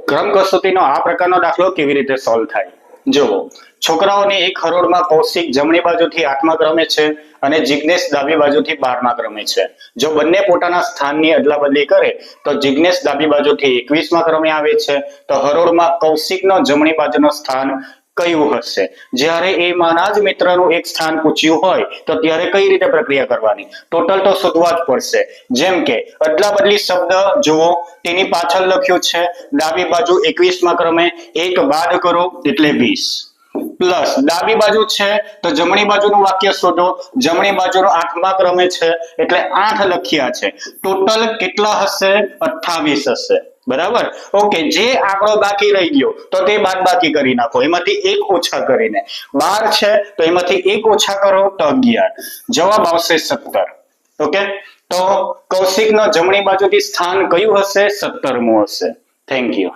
ક્રમ કસોટીનો આ પ્રકારનો દાખલો કેવી રીતે સોલ્વ થાય? જુઓ, છોકરાઓની એક હરોળમાં કૌશિક જમણી બાજુથી 8મા ક્રમે છે અને જિગ્નેશ ડાબી બાજુથી 12મા ક્રમે છે. જો બંને પોતાના સ્થાનની અદલાબદલી કરે તો જિગ્નેશ ડાબી બાજુથી 21મા ક્રમે આવે છે, તો હરોળમાં કૌશિકનો જમણી બાજુનો સ્થાન કયું હશે? જ્યારે એ માના જ મિત્રનું એક સ્થાન પૂછ્યું હોય તો ત્યારે કઈ રીતે પ્રક્રિયા કરવાની? ટોટલ તો શોધવા જ પડશે. જેમ કે અદલાબદલી શબ્દ જુઓ, તેની પાછળ લખ્યું છે ડાબી બાજુ 21મા ક્રમે, 1 બાદ કરો એટલે 20 પ્લસ ડાબી બાજુ છે તો જમણી બાજુનું વાક્ય શોધો, જમણી બાજુનો 8મા ક્રમે છે એટલે 8 લખ્યા છે. ટોટલ કેટલા હશે? 28 હશે. બરાબર. ઓકે, જે આંકડો બાકી રહી ગયો તો તે બાદબાકી કરી નાખો, એમાંથી 1 ઓછા કરીને. 12 છે તો એમાંથી 1 ઓછા કરો તો 11. જવાબ આવશે 17. ઓકે, તો કૌશિકનો જમણી બાજુથી સ્થાન કયું હશે? 17મું હશે. Thank you.